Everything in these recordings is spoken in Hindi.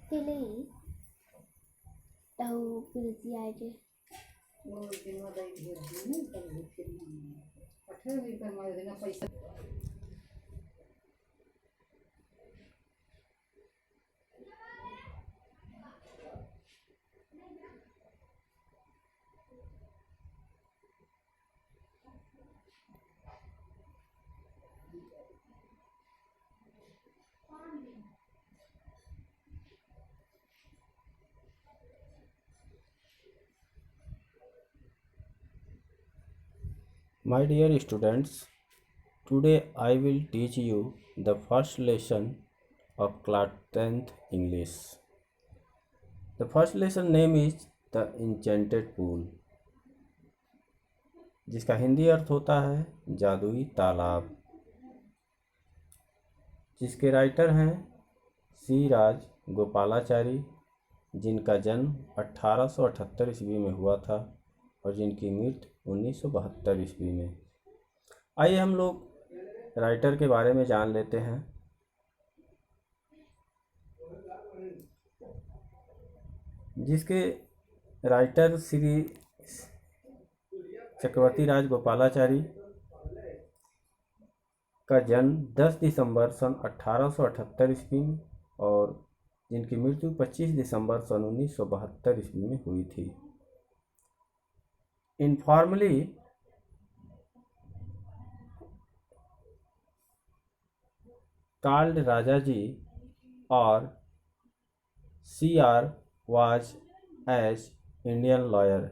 Kili tahu pilih aja. My dear students, today I will teach you the first lesson of class 10th English. The first lesson name is The Enchanted Pool, जिसका हिंदी अर्थ होता है जादुई तालाब, जिसके राइटर हैं सी राज गोपालाचारी, जिनका जन्म 1878 ईस्वी में हुआ था और जिनकी मृत्यु 1972 ईस्वी में। आइए हम लोग राइटर के बारे में जान लेते हैं। जिसके राइटर श्री चक्रवर्ती राज गोपालाचारी का जन्म 10 दिसंबर सन 1878 ईस्वी में और जिनकी मृत्यु 25 दिसंबर सन 1972 ईस्वी में हुई थी। इनफॉर्मली कॉल्ड राजा जी और CR was as Indian lawyer.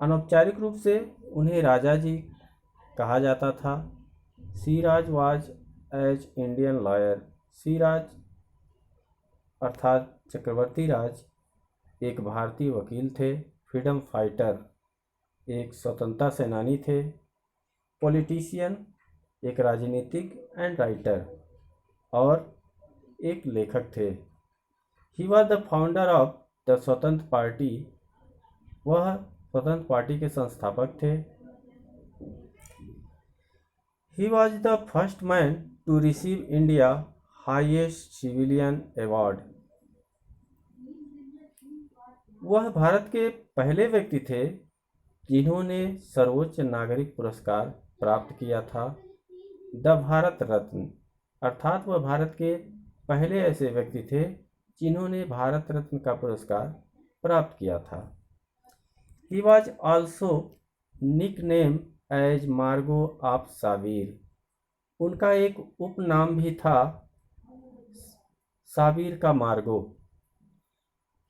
अनौपचारिक रूप से उन्हें राजा जी कहा जाता था। Siraj was as Indian lawyer. Siraj अर्थात चक्रवर्ती राज एक भारतीय वकील थे, फ्रीडम फाइटर एक स्वतंत्रता सेनानी थे, पॉलिटिशियन एक राजनीतिक एंड राइटर और एक लेखक थे। He was the founder of the Swatantra party. वह स्वतंत्र पार्टी के संस्थापक थे। He was the first man to receive India highest civilian award. वह भारत के पहले व्यक्ति थे जिन्होंने सर्वोच्च नागरिक पुरस्कार प्राप्त किया था, द भारत रत्न। अर्थात वह भारत के पहले ऐसे व्यक्ति थे जिन्होंने भारत रत्न का पुरस्कार प्राप्त किया था। He was also nickname as Mango of Sabir. उनका एक उपनाम भी था साबिर का Mango.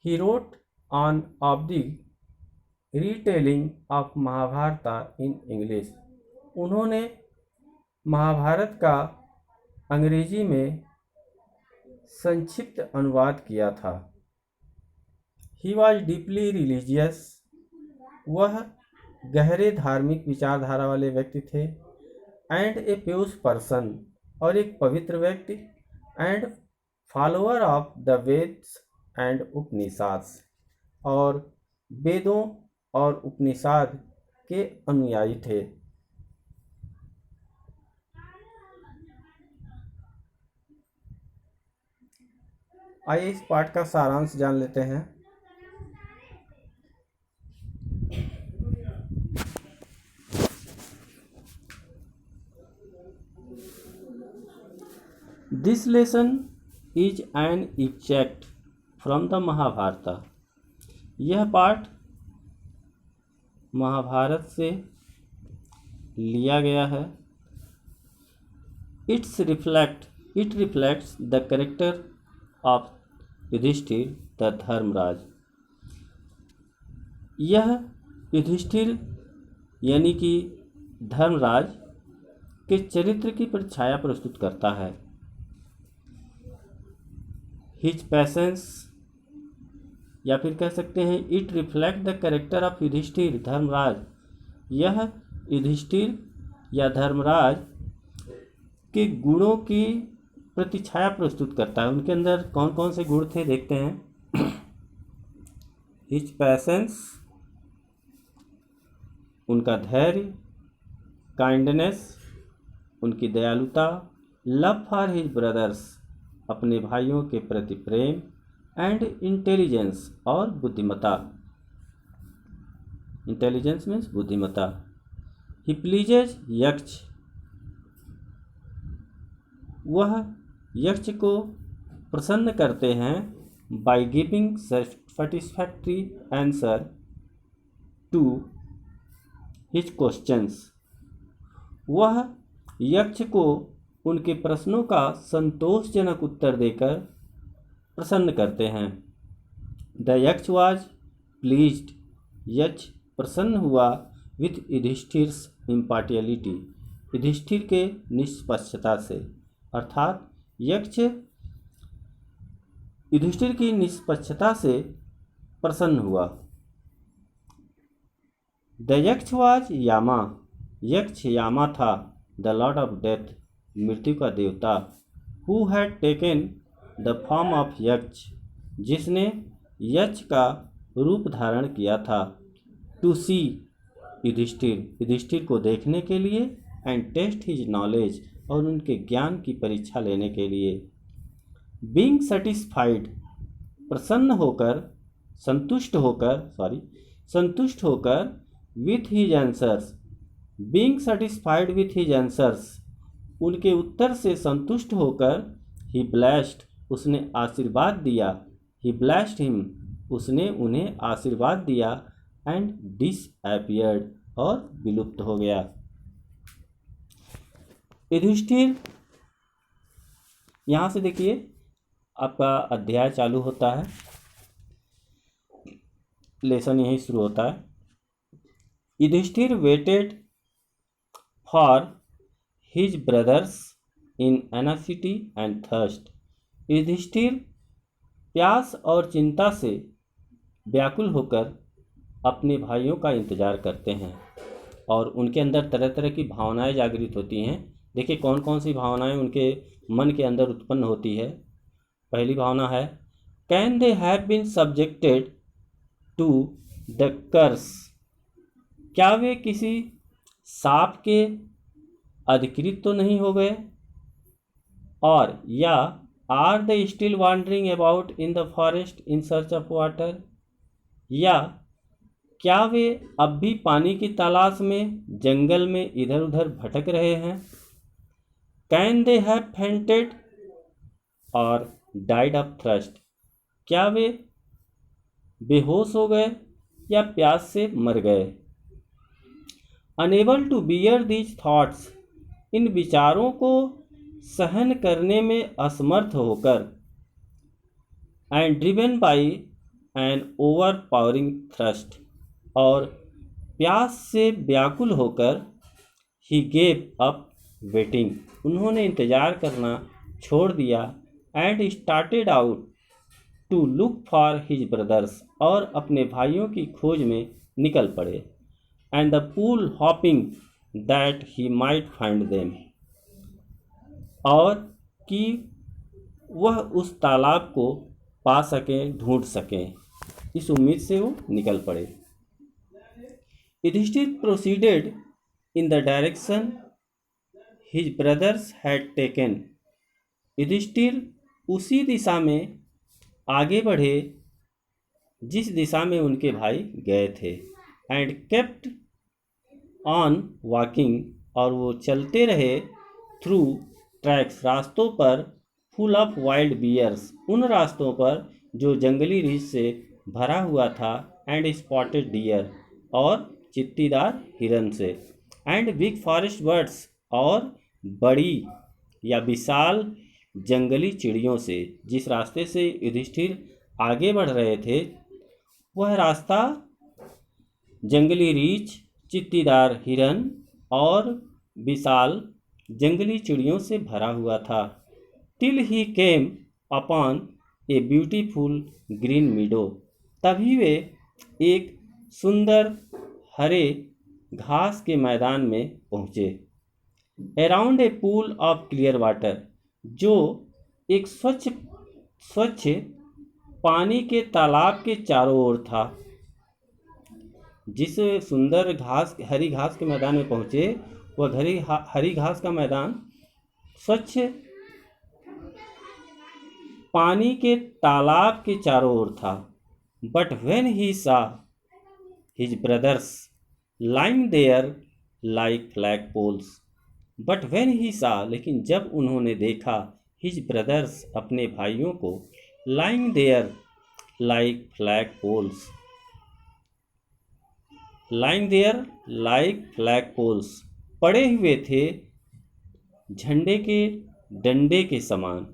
He wrote on of the retelling of Mahabharata in English. उन्होंने महाभारत का अंग्रेजी में संक्षिप्त अनुवाद किया था। He was deeply religious. वह गहरे धार्मिक विचारधारा वाले व्यक्ति थे। एंड ए प्यूस पर्सन और एक पवित्र व्यक्ति। And follower of the Vedas and Upanishad और वेदों और उपनिषद के अनुयायी थे। आइए इस पाठ का सारांश जान लेते हैं। This lesson is an extract from the Mahabharata. यह पाठ महाभारत से लिया गया है। It reflects the character of Yudhishthira the Dharmaraj. यह युधिष्ठिर यानी कि धर्मराज के चरित्र की परिछाया प्रस्तुत करता है। हिज पैसेंस या फिर कह सकते हैं it reflect the character of Yudhishthira Dharmaraj. यह युधिष्ठिर या धर्मराज के गुणों की प्रतिछाया प्रस्तुत करता है। उनके अंदर कौन कौन से गुण थे देखते हैं। हिज पैसेंस उनका धैर्य, काइंडनेस उनकी दयालुता, लव फॉर हिज ब्रदर्स अपने भाइयों के प्रति प्रेम, एंड इंटेलिजेंस और बुद्धिमत्ता। इंटेलिजेंस मीन्स बुद्धिमत्ता। ही प्लीजेज यक्ष, वह यक्ष को प्रसन्न करते हैं by giving satisfactory answer to his questions, वह यक्ष को उनके प्रश्नों का संतोषजनक उत्तर देकर प्रसन्न करते हैं। द यक्ष वाज प्लीज्ड, यक्ष प्रसन्न हुआ विथ युधिष्ठिर्स इम्पार्टियलिटी, युधिष्ठिर के निष्पक्षता से, अर्थात यक्ष युधिष्ठिर की निष्पक्षता से प्रसन्न हुआ। द यक्ष वाज यामा, यक्ष यामा था, द लॉर्ड ऑफ डेथ, मृत्यु का देवता, who had taken the form of यक्ष, जिसने यक्ष का रूप धारण किया था, टू सी युधिष्ठिर, युधिष्ठिर को देखने के लिए, एंड टेस्ट हिज नॉलेज, और उनके ज्ञान की परीक्षा लेने के लिए। बीइंग सेटिस्फाइड, प्रसन्न होकर, संतुष्ट होकर with his answers, being satisfied with his answers, उनके उत्तर से संतुष्ट होकर, ही ब्लेस्ड, उसने आशीर्वाद दिया, ही ब्लेस्ड हिम, उसने उन्हें आशीर्वाद दिया, एंड डिसअपीयर्ड, और विलुप्त हो गया। युधिष्ठिर, यहाँ से देखिए आपका अध्याय चालू होता है, लेसन यहीं शुरू होता है। Yudhishthira waited for his brothers in anxiety and thirst, Yudhishthira प्यास और चिंता से व्याकुल होकर अपने भाइयों का इंतजार करते हैं, और उनके अंदर तरह तरह की भावनाएं जागृत होती हैं। देखिए कौन कौन सी भावनाएं उनके मन के अंदर उत्पन्न होती है। पहली भावना है, can they have been subjected to the curse, क्या वे किसी साप के अधिकृत तो नहीं हो गए, और या are they still wondering about in the forest in search of water, या क्या वे अब भी पानी की तलाश में जंगल में इधर उधर भटक रहे हैं। कैन दे हैव फेंटेड और डाइड ऑफ थ्रस्ट, क्या वे बेहोश हो गए या प्यास से मर गए। Unable to bear these thoughts, इन विचारों को सहन करने में असमर्थ होकर, and driven by an overpowering thirst, और प्यास से व्याकुल होकर, ही गेव अप वेटिंग, उन्होंने इंतजार करना छोड़ दिया, and started out to look for his brothers, और अपने भाइयों की खोज में निकल पड़े, and the pool hoping that he might find them, और कि वह उस तालाब को पा सकें, ढूंढ सकें, इस उम्मीद से वो निकल पड़े। Yudhishthira proceeded in the direction his brothers had taken, Yudhishthira उसी दिशा में आगे बढ़े जिस दिशा में उनके भाई गए थे, एंड केप्ट ऑन वॉकिंग, और वो चलते रहे, थ्रू ट्रैक्स, रास्तों पर, फुल ऑफ वाइल्ड बियर्स, उन रास्तों पर जो जंगली रीछ से भरा हुआ था, एंड स्पॉटेड डियर, और चित्तीदार हिरन से, एंड बिग फॉरेस्ट बर्ड्स, और बड़ी या विशाल जंगली चिड़ियों से। जिस रास्ते से युधिष्ठिर आगे बढ़ रहे थे वह रास्ता जंगली रीछ, चित्तीदार हिरन और विशाल जंगली चिड़ियों से भरा हुआ था। Till he came upon a beautiful green मीडो, तभी वे एक सुंदर हरे घास के मैदान में पहुँचे। Around a pool of clear water, जो एक स्वच्छ पानी के तालाब के चारों ओर था। जिस सुंदर हरी घास के मैदान में पहुँचे, वह हरी घास का मैदान स्वच्छ पानी के तालाब के चारों ओर था। But when he saw his brothers lying there like flag poles, but when he saw लेकिन जब उन्होंने देखा हिज ब्रदर्स अपने भाइयों को lying there like flag poles, lying there like flag poles, पड़े हुए थे झंडे के डंडे के समान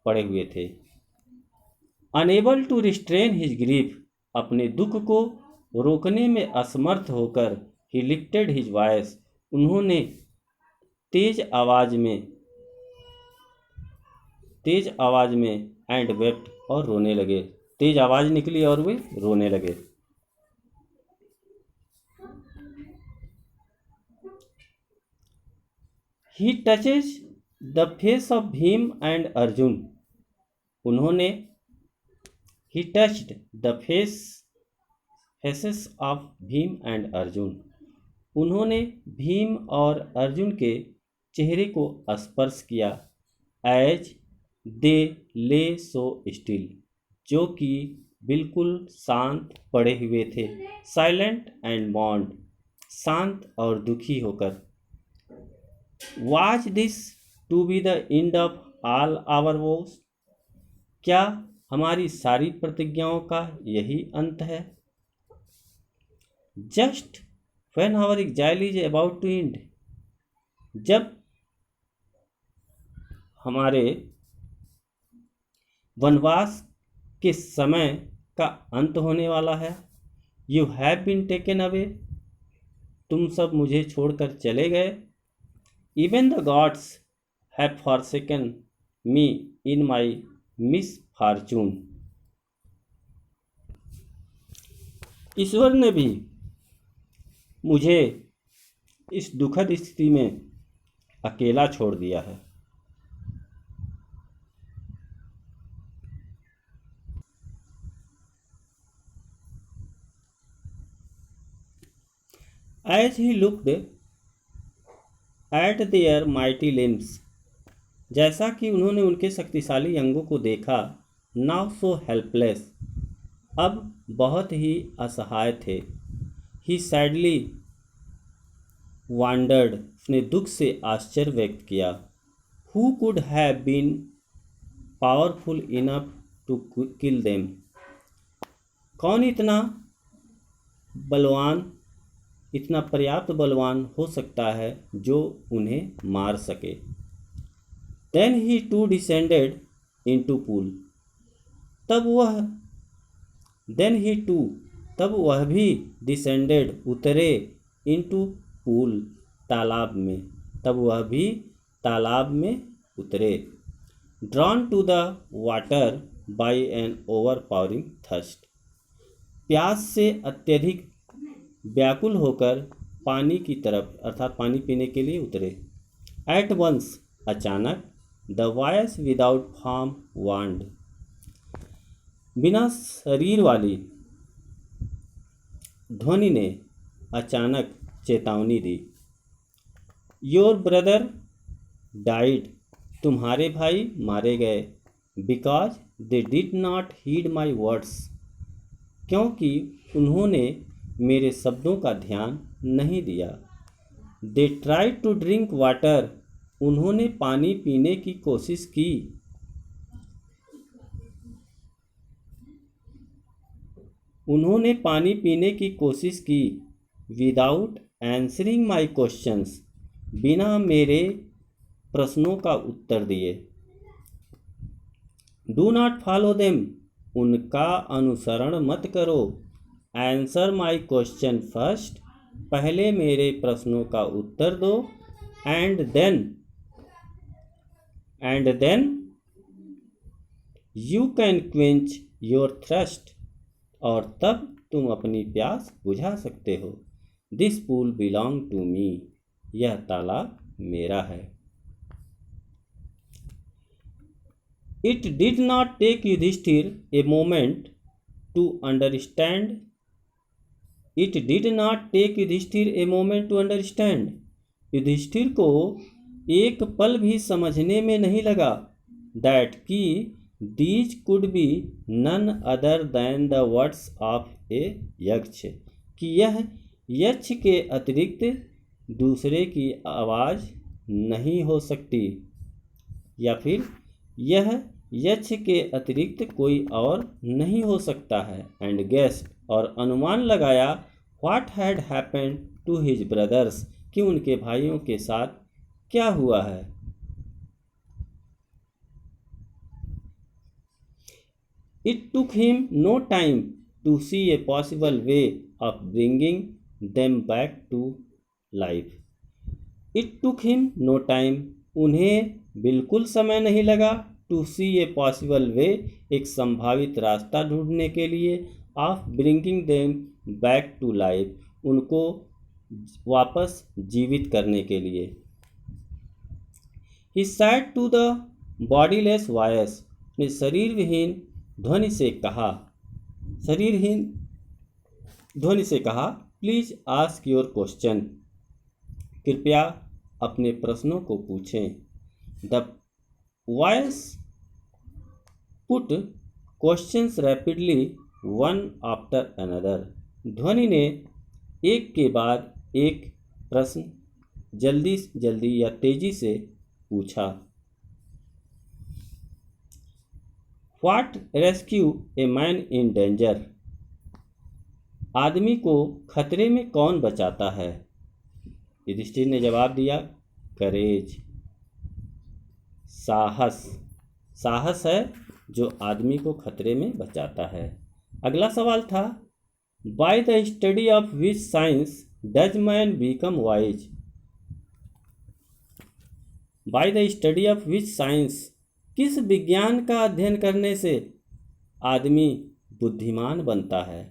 पड़े हुए थे। Unable to restrain his grief, अपने दुख को रोकने में असमर्थ होकर ही लिफ्टेड हिज वॉइस, उन्होंने तेज आवाज में एंड वेप्ट, और रोने लगे। तेज आवाज निकली और वे रोने लगे। He touches the face of Bhim and Arjun, उन्होंने he touched the faces of Bhim and Arjun, उन्होंने भीम और अर्जुन के चेहरे को स्पर्श किया। एज दे ले सो स्टिल, जो कि बिल्कुल शांत पड़े हुए थे। साइलेंट एंड मॉन्ड, शांत और दुखी होकर। Was this to be the end of all our vows, क्या हमारी सारी प्रतिज्ञाओं का यही अंत है? Just when our exile is about to end, जब हमारे वनवास के समय का अंत होने वाला है। You have been taken away, तुम सब मुझे छोड़कर चले गए। Even the gods have forsaken me in my misfortune, ईश्वर ने भी मुझे इस दुखद स्थिति में अकेला छोड़ दिया है। As he looked at their mighty limbs, जैसा कि उन्होंने उनके शक्तिशाली अंगों को देखा, now so helpless, अब बहुत ही असहाय थे। He sadly wondered, उसने दुख से आश्चर्य व्यक्त किया। Who could have been powerful enough to kill them, कौन इतना बलवान, इतना पर्याप्त बलवान हो सकता है जो उन्हें मार सके। Then he too descended into pool, तब वह भी descended उतरे into pool, तालाब में, तब वह भी तालाब में उतरे। Drawn to the water by an overpowering thirst, प्यास से अत्यधिक व्याकुल होकर पानी की तरफ अर्थात पानी पीने के लिए उतरे। एट वंस, अचानक, द वॉइस विदाउट फॉर्म वांड, बिना शरीर वाली ध्वनि ने अचानक चेतावनी दी। योर ब्रदर डाइड, तुम्हारे भाई मारे गए। Because they did not heed my words, क्योंकि उन्होंने मेरे शब्दों का ध्यान नहीं दिया। They try to drink water, उन्होंने पानी पीने की कोशिश की। उन्होंने पानी पीने की कोशिश की। विदाउट आंसरिंग माई क्वेश्चंस, बिना मेरे प्रश्नों का उत्तर दिए। डू नॉट फॉलो देम, उनका अनुसरण मत करो। आंसर माई क्वेश्चन फर्स्ट, पहले मेरे प्रश्नों का उत्तर दो। And then you can quench your thirst, और तब तुम अपनी प्यास बुझा सकते हो। This pool belong to me, यह तालाब मेरा है। It did not take Yudhishthira a moment to understand, it did not take Yudhishthira a moment to understand, Yudhishthira को एक पल भी समझने में नहीं लगा। दैट कि these could be none other than the words of a Yaksha, कि यह यक्ष के अतिरिक्त दूसरे की आवाज़ नहीं हो सकती, या फिर यह यक्ष के अतिरिक्त कोई और नहीं हो सकता है। एंड गेस्ट, और अनुमान लगाया, what had happened to his brothers, कि उनके भाइयों के साथ क्या हुआ है। It took him no time to see a possible way of bringing them back to life. It took him no time, उन्हें बिल्कुल समय नहीं लगा, टू सी ए पॉसिबल वे, एक संभावित रास्ता ढूंढने के लिए, of bringing them back to life, उनको वापस जीवित करने के लिए। He said to the bodiless voice, ने शरीर विहीन ध्वनि से कहा, प्लीज आस्क योर क्वेश्चन, कृपया अपने प्रश्नों को पूछें। The voice put questions rapidly one after another, ध्वनि ने एक के बाद एक प्रश्न जल्दी जल्दी या तेजी से पूछा। What rescue a man in danger, आदमी को खतरे में कौन बचाता है। युधिष्ठिर ने जवाब दिया, करेज, साहस, साहस है जो आदमी को खतरे में बचाता है। अगला सवाल था, by the study of which science does man become wise, by the study of which science, किस विज्ञान का अध्ययन करने से आदमी बुद्धिमान बनता है।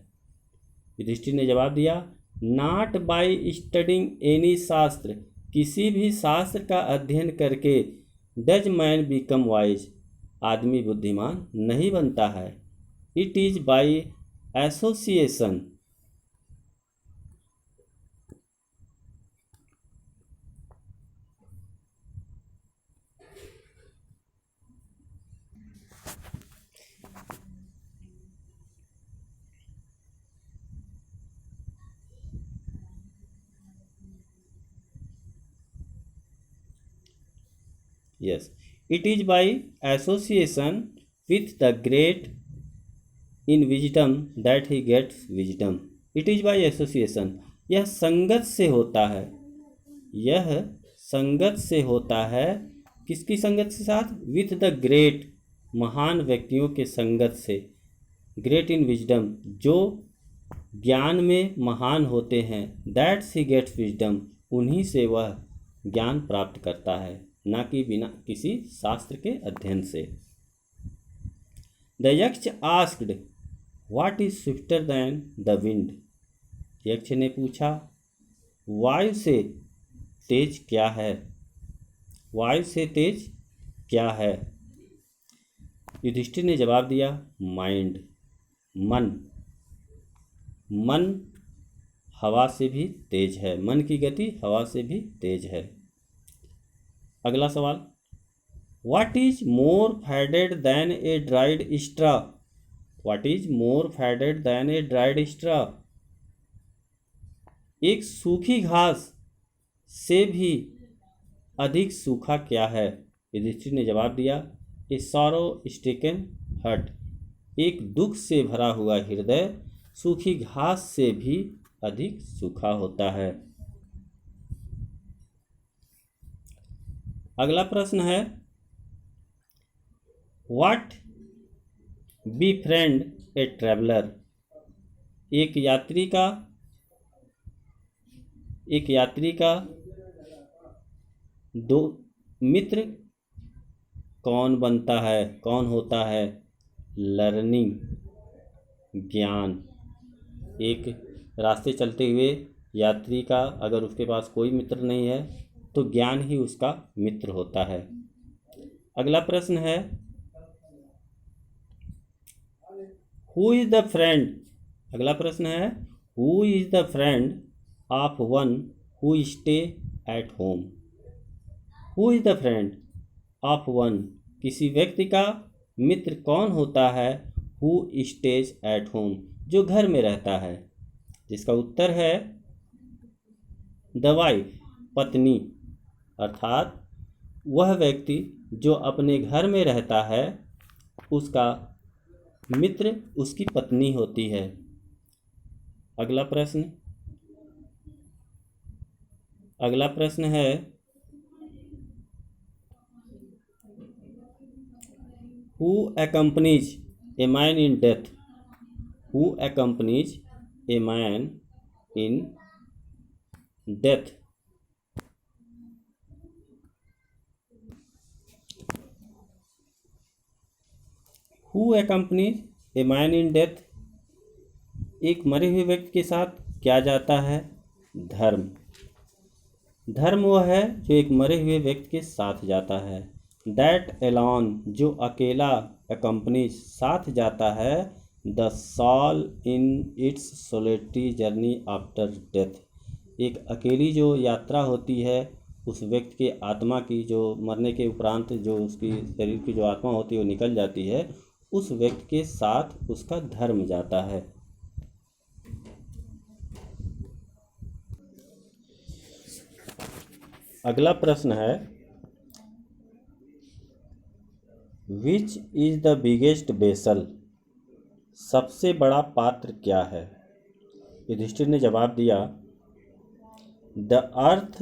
युधिष्ठिर ने जवाब दिया, नॉट बाय स्टडिंग एनी शास्त्र, किसी भी शास्त्र का अध्ययन करके डज मैन बिकम वाइज, आदमी बुद्धिमान नहीं बनता है। It is by association, yes, it is by association with the great in wisdom that he gets wisdom, it is by association, यह संगत से होता है, यह संगत से होता है, किसकी संगत के साथ, विथ द ग्रेट, महान व्यक्तियों के संगत से, ग्रेट इन विजडम, जो ज्ञान में महान होते हैं, दैट्स ही गेट्स विजडम, उन्हीं से वह ज्ञान प्राप्त करता है, ना कि बिना किसी शास्त्र के अध्ययन से। The Yaksha asked what is swifter than the wind, Yaksha ने पूछा वायु से तेज क्या है, वायु से तेज क्या है। युधिष्ठिर ने जवाब दिया, माइंड, मन, मन हवा से भी तेज है, मन की गति हवा से भी तेज है। अगला सवाल, what is more fatted than a dried straw, what is more fatted than a dried straw, एक सूखी घास से भी अधिक सूखा क्या है। युधिष्ठिर ने जवाब दिया, ए सॉरो स्ट्रिकन हर्ट, एक दुख से भरा हुआ हृदय सूखी घास से भी अधिक सूखा होता है। अगला प्रश्न है, what be friend A traveller, एक यात्री का दो मित्र कौन बनता है, कौन होता है। लर्निंग, ज्ञान, एक रास्ते चलते हुए यात्री का अगर उसके पास कोई मित्र नहीं है तो ज्ञान ही उसका मित्र होता है। अगला प्रश्न है, हु इज द फ्रेंड, अगला प्रश्न है, who is the friend of one who stay at home, who is the friend of one, किसी व्यक्ति का मित्र कौन होता है? हु स्टेज एट होम, जो घर में रहता है। जिसका उत्तर है द वाइफ, पत्नी। अर्थात वह व्यक्ति जो अपने घर में रहता है उसका मित्र उसकी पत्नी होती है। अगला प्रश्न है, who accompanies a man in death? Who accompanies a man in death? Who accompanies a man in death? एक मरे हुए व्यक्ति के साथ क्या जाता है? धर्म। धर्म वह है जो एक मरे हुए व्यक्ति के साथ जाता है। दैट एलॉन, जो अकेला, accompanies, साथ जाता है। The soul in its solitary journey after death, एक अकेली जो यात्रा होती है उस व्यक्ति के आत्मा की, जो मरने के उपरांत जो उसकी शरीर की जो आत्मा होती है वो निकल जाती है, उस व्यक्ति के साथ उसका धर्म जाता है। अगला प्रश्न है, which is the biggest vessel? सबसे बड़ा पात्र क्या है? युधिष्ठिर ने जवाब दिया, the earth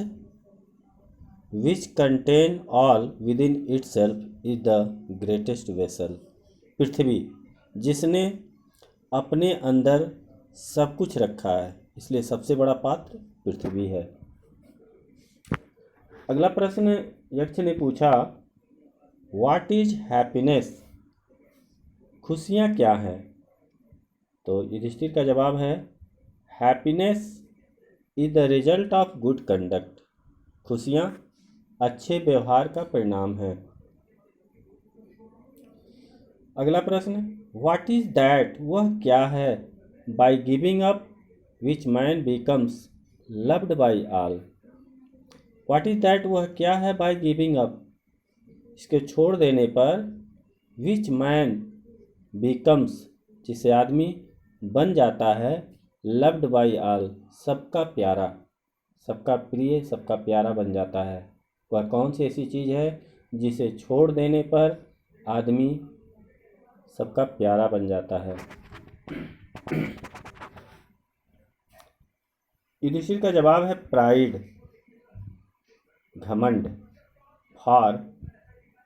which contain all within itself is the greatest vessel. पृथ्वी, जिसने अपने अंदर सब कुछ रखा है, इसलिए सबसे बड़ा पात्र पृथ्वी है। अगला प्रश्न यक्ष ने पूछा, व्हाट इज हैप्पीनेस? खुशियाँ क्या हैं? तो युधिष्ठिर का जवाब है, happiness is the result of good conduct. खुशियाँ अच्छे व्यवहार का परिणाम है। अगला प्रश्न, व्हाट इज दैट? वह क्या है? By giving up which man becomes loved by all. What is that? वह क्या है? बाय गिविंग अप, इसके छोड़ देने पर, विच मैन बिकम्स, जिसे आदमी बन जाता है, लव्ड बाय ऑल, सबका प्यारा, सबका प्रिय, सबका प्यारा बन जाता है। वह कौन सी ऐसी चीज़ है जिसे छोड़ देने पर आदमी सबका प्यारा बन जाता है? युधिष्ठिर का जवाब है, प्राइड, घमंड। फॉर,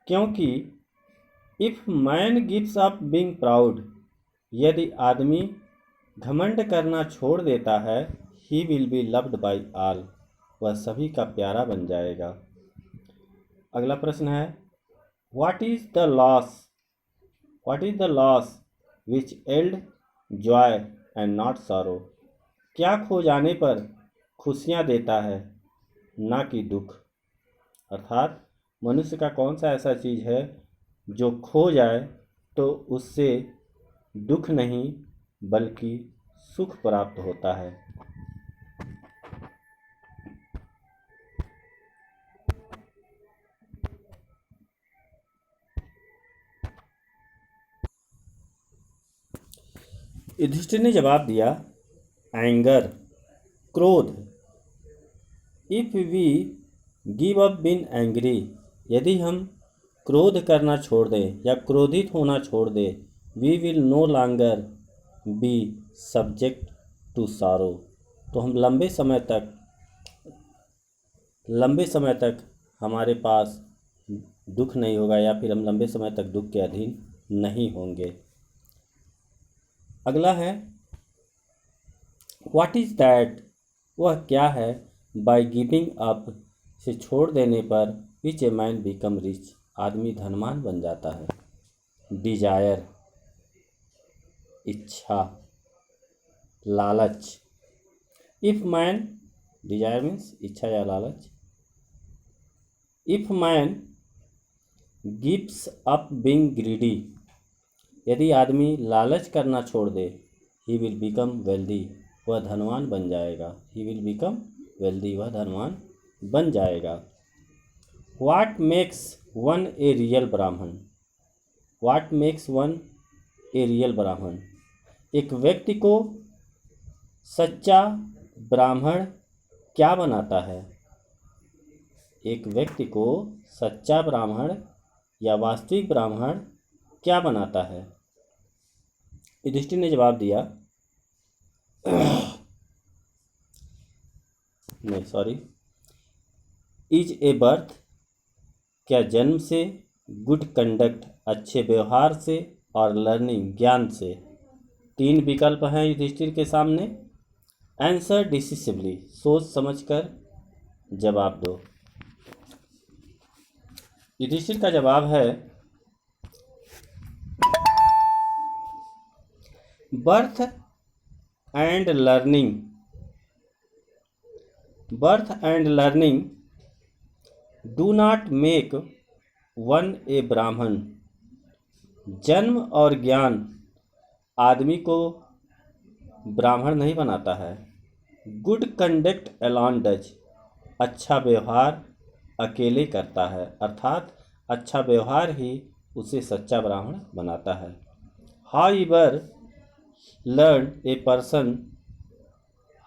क्योंकि, if man gives up being proud, यदि आदमी घमंड करना छोड़ देता है, he will be loved by all, वह सभी का प्यारा बन जाएगा। अगला प्रश्न है, what is the loss? What is the loss which yields joy and not sorrow? क्या खो जाने पर खुशियाँ देता है, ना कि दुख? अर्थात मनुष्य का कौन सा ऐसा चीज़ है जो खो जाए तो उससे दुख नहीं बल्कि सुख प्राप्त होता है? युधिष्ठिर ने जवाब दिया, एंगर, क्रोध। If we give up being angry, यदि हम क्रोध करना छोड़ दें या क्रोधित होना छोड़ दें, we will no longer be subject to sorrow, तो हम लंबे समय तक हमारे पास दुख नहीं होगा, या फिर हम लंबे समय तक दुख के अधीन नहीं होंगे। अगला है, व्हाट इज दैट? वह क्या है? बाय गिविंग अप, से छोड़ देने पर, विच ए मैन बिकम रिच, आदमी धनवान बन जाता है। डिजायर, इच्छा, लालच। इफ मैन, डिजायर मीन्स इच्छा या लालच। If man gives up being greedy, यदि आदमी लालच करना छोड़ दे, ही विल बिकम वेल्दी, वह धनवान बन जाएगा। ही विल बिकम वेल्दी, वह धनवान बन जाएगा। What makes one a real Brahmin? What makes one a real Brahmin? एक व्यक्ति को सच्चा ब्राह्मण क्या बनाता है? एक व्यक्ति को सच्चा ब्राह्मण या वास्तविक ब्राह्मण क्या बनाता है? युधिष्ठिर ने जवाब दिया नहीं सॉरी इज ए बर्थ, क्या जन्म से, गुड कंडक्ट अच्छे व्यवहार से, और लर्निंग ज्ञान से। 3 विकल्प हैं युधिष्ठिर के सामने। आंसर डिसिसिवली, सोच समझकर जवाब दो। युधिष्ठिर का जवाब है birth and learning. Birth and learning do not make one a Brahmin. जन्म और ज्ञान आदमी को ब्राह्मण नहीं बनाता है। गुड कंडक्ट अलोन डज, अच्छा व्यवहार अकेले करता है, अर्थात अच्छा व्यवहार ही उसे सच्चा ब्राह्मण बनाता है। However learn a person,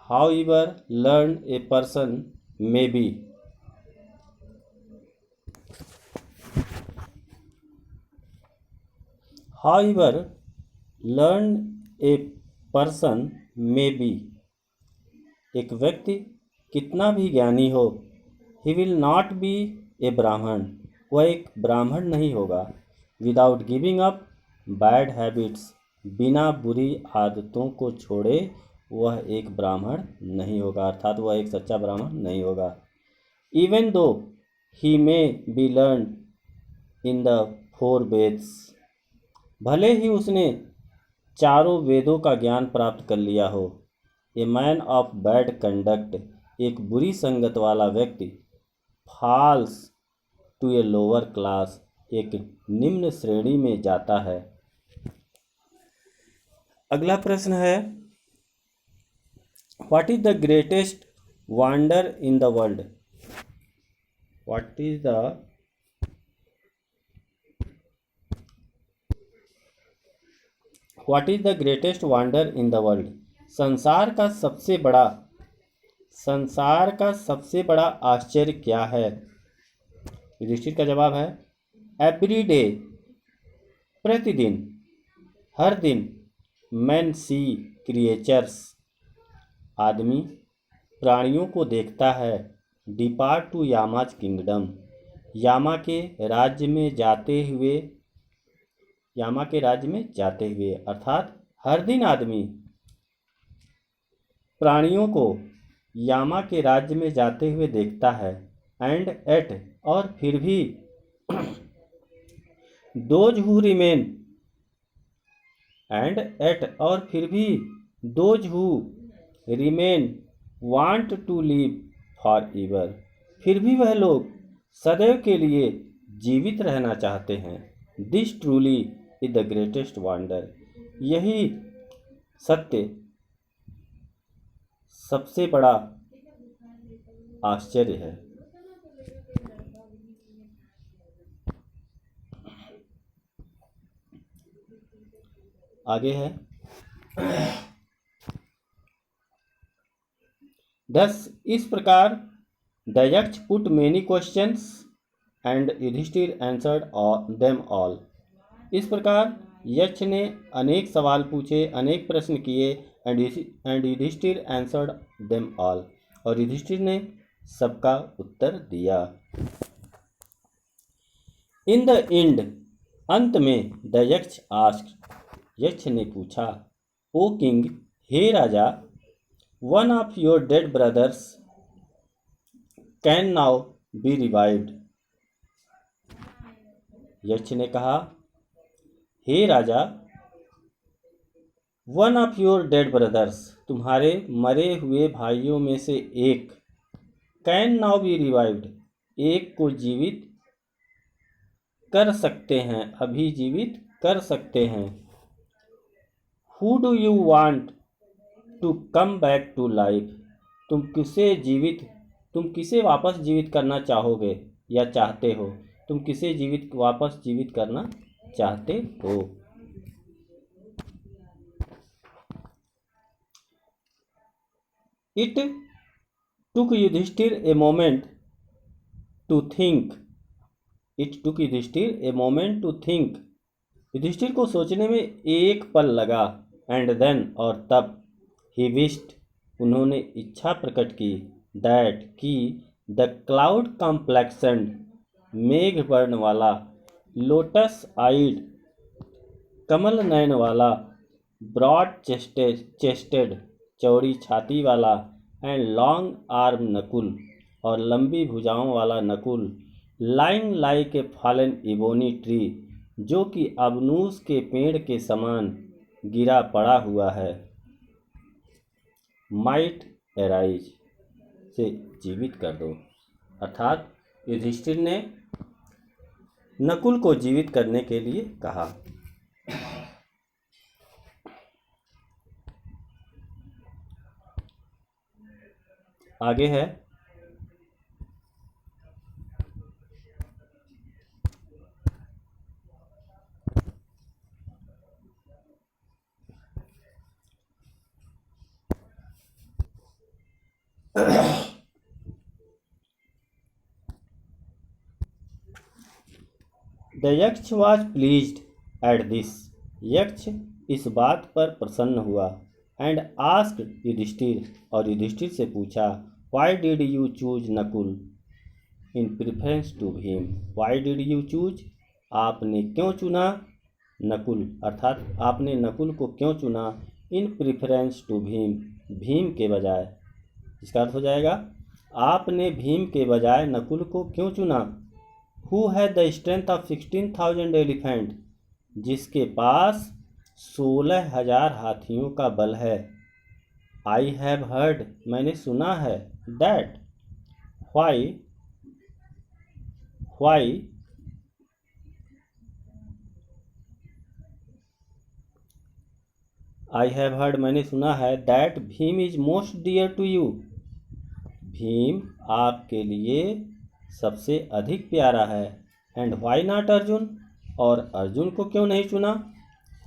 however learn a person may be. However, learn a person may be, एक व्यक्ति कितना भी ज्ञानी हो, he will not be a ब्राह्मण, वह एक ब्राह्मण नहीं होगा। Without giving up bad habits, बिना बुरी आदतों को छोड़े वह एक ब्राह्मण नहीं होगा, अर्थात वह एक सच्चा ब्राह्मण नहीं होगा। Even though he may be learned in the 4 Veds, भले ही उसने 4 वेदों का ज्ञान प्राप्त कर लिया हो। A man of bad conduct, एक बुरी संगत वाला व्यक्ति। Falls to a lower class, एक निम्न श्रेणी में जाता है। अगला प्रश्न है what is the greatest wonder in the world? What is the what is the greatest wonder in the world? संसार का सबसे बड़ा आश्चर्य क्या है? युधिष्ठिर का जवाब है एवरी डे, प्रतिदिन, हर दिन। मैन सी क्रिएचर्स, आदमी प्राणियों को देखता है। डिपार्ट टू यामाज किंगडम, यामा के राज्य में जाते हुए, अर्थात हर दिन आदमी प्राणियों को यामा के राज्य में जाते हुए देखता है। एंड एट, और फिर भी those who remain, and yet, और फिर भी those who remain want to live forever एवर, फिर भी वह लोग सदैव के लिए जीवित रहना चाहते हैं। This truly is the greatest wonder, यही सत्य सबसे बड़ा आश्चर्य है। आगे है दस। इस प्रकार दयक्ष put many questions and Yudhishthira answered them all. इस प्रकार यक्ष ने अनेक सवाल पूछे, अनेक प्रश्न किए, and Yudhishthira answered them all, और युधिष्ठिर ने सबका उत्तर दिया। इन द एंड, अंत में द यक्ष आस्क्ड, यक्ष ने पूछा, ओ किंग, हे राजा, one of your dead brothers can now be revived. Yaksha ने कहा, हे राजा, one of your dead brothers, तुम्हारे मरे हुए भाइयों में से एक, कैन नाउ बी रिवाइव्ड, एक को जीवित कर सकते हैं, अभी जीवित कर सकते हैं। Who do you want to come back to life, तुम किसे वापस जीवित करना चाहोगे या चाहते हो? तुम किसे वापस जीवित करना चाहते हो? It took Yudhishthira a moment to think. It took Yudhishthira a moment to think. Yudhishthira को सोचने में एक पल लगा। एंड देन, और तब, ही विश्ड, उन्होंने इच्छा प्रकट की, दैट, कि द क्लाउड कॉम्प्लेक्सन्ड, मेघ वर्ण वाला, लोटस आइड, कमल नयन वाला, ब्रॉड चेस्टेड, चौड़ी छाती वाला, एंड लॉन्ग आर्म नकुल, और लंबी भुजाओं वाला Nakul, lying like a fallen ebony tree, जो कि अबनूस के पेड़ के समान गिरा पड़ा हुआ है, माइट एराइज, से जीवित कर दो। अर्थात युधिष्ठिर ने नकुल को जीवित करने के लिए कहा। आगे है, द यक्ष वॉज प्लीज्ड एट दिस। यक्ष इस बात पर प्रसन्न हुआ। एंड आस्क्ड युधिष्ठिर, और युधिष्ठिर से पूछा, why did you choose Nakul in preference to Bhim. Why did you choose, आपने क्यों चुना नकुल, अर्थात आपने नकुल को क्यों चुना, इन प्रेफरेंस टू भीम, भीम के बजाय। इसका अर्थ हो जाएगा, आपने भीम के बजाय नकुल को क्यों चुना। Who had the strength of 16,000 elephant, जिसके पास 16,000 हाथियों का बल है। आई हैव हर्ड, मैंने सुना है, that, why I have heard, मैंने सुना है, that Bhim is most dear to you, Bhim आपके लिए सबसे अधिक प्यारा है। एंड वाई नॉट अर्जुन, और अर्जुन को क्यों नहीं चुना।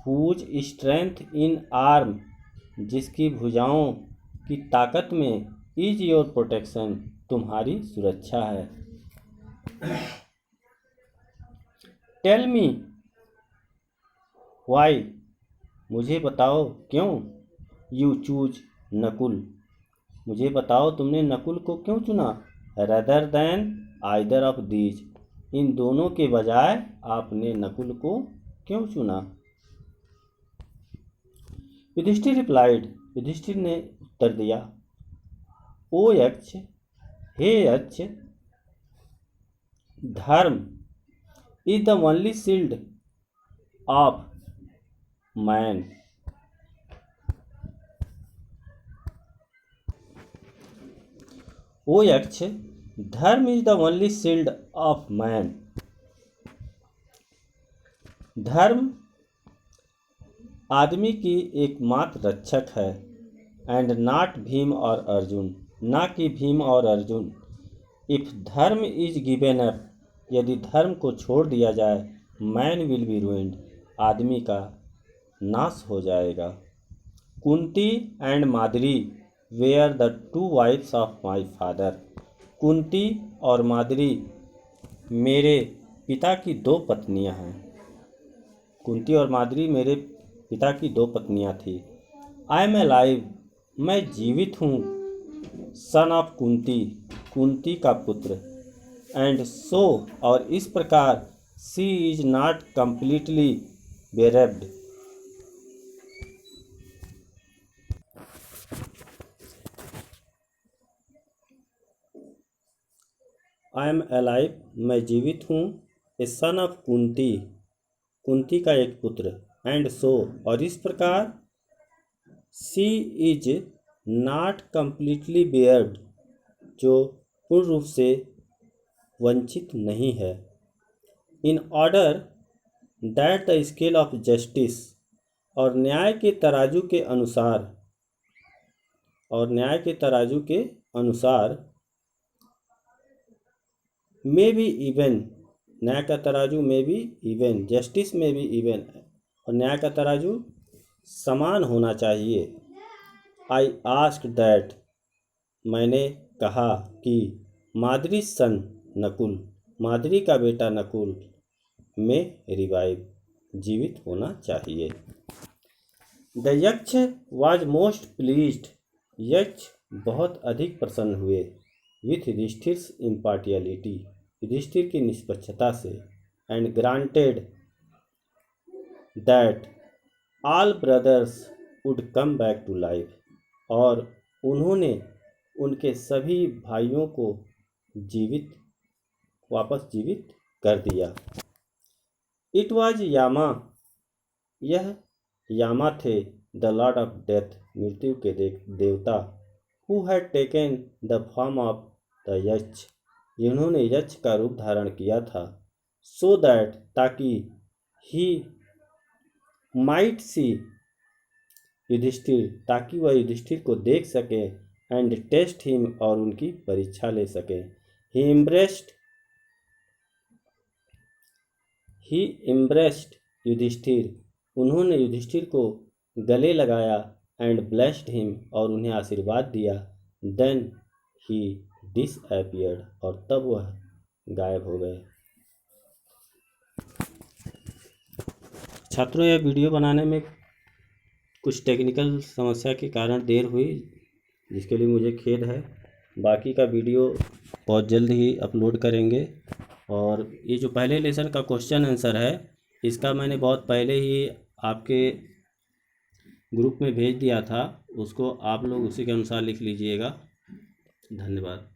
हुज स्ट्रेंथ इन आर्म, जिसकी भुजाओं की ताकत में, इज योर प्रोटेक्शन, तुम्हारी सुरक्षा है। टेल मी वाई, मुझे बताओ क्यों, यू चूज नकुल, मुझे बताओ तुमने नकुल को क्यों चुना। Rather than either of these, इन दोनों के बजाय आपने नकुल को क्यों चुना। युधिष्ठिर रिप्लाइड, युधिष्ठिर ने उत्तर दिया, ओ यक्ष, हे Yaksha, dharma is the only shield of man. O Yaksha, dharma is the only shield of man. धर्म आदमी की एकमात्र रक्षक है। एंड नॉट भीम और अर्जुन, ना कि भीम और अर्जुन। इफ धर्म इज गिवेन अप, यदि धर्म को छोड़ दिया जाए, मैन विल बी रूइंड, आदमी का नाश हो जाएगा। Kunti and Madri were the two wives of my father. Kunti और माद्री मेरे पिता की दो पत्नियां हैं। कुंती और माद्री मेरे पिता की दो पत्नियां थी। आई एम अलाइव, मैं जीवित हूँ। सन ऑफ कुंती, कुंती का पुत्र। एंड सो, और इस प्रकार, she is not completely bereaved, I am alive, मैं जीवित हूँ। A son of Kunti, Kunti का एक पुत्र। एंड सो, और इस प्रकार, she is not completely bereaved, जो पूर्ण रूप से वंचित नहीं है। In order that the scale of justice, और न्याय के तराजू के अनुसार, और न्याय के तराजू के अनुसार, मे बी इवन, न्याय का तराजू में भी इवन, जस्टिस में भी इवन, और न्याय का तराजू समान होना चाहिए। आई आस्क्ड दैट, मैंने कहा कि माद्री सन नकुल, माद्री का बेटा नकुल में रिवाइव, जीवित होना चाहिए। द यक्ष वॉज मोस्ट प्लीज्ड, यक्ष बहुत अधिक प्रसन्न हुए। विथ युधिष्ठिर्स इम्पार्टियलिटी, युधिष्ठिर की निष्पक्षता से। And granted that all brothers would come back to life, और उन्होंने उनके सभी भाइयों को वापस जीवित कर दिया। इट वॉज यामा, यह यामा थे, द लॉर्ड ऑफ डेथ, मृत्यु के देवता, who had taken the form of the यक्ष, जिन्होंने यक्ष का रूप धारण किया था। सो दैट, ताकि ही माइट सी युधिष्ठिर, ताकि वह युधिष्ठिर को देख सके, एंड टेस्ट हिम, और उनकी परीक्षा ले सके। ही एम्ब्रेस्ड युधिष्ठिर, उन्होंने युधिष्ठिर को गले लगाया। एंड ब्लेस्ड हिम, और उन्हें आशीर्वाद दिया। देन ही डिसअपियर्ड, और तब वह गायब हो गए। छात्रों, यह वीडियो बनाने में कुछ टेक्निकल समस्या के कारण देर हुई, जिसके लिए मुझे खेद है। बाकी का वीडियो बहुत जल्द ही अपलोड करेंगे। और ये जो पहले लेसन का क्वेश्चन आंसर है, इसका मैंने बहुत पहले ही आपके ग्रुप में भेज दिया था, उसको आप लोग उसी के अनुसार लिख लीजिएगा। धन्यवाद।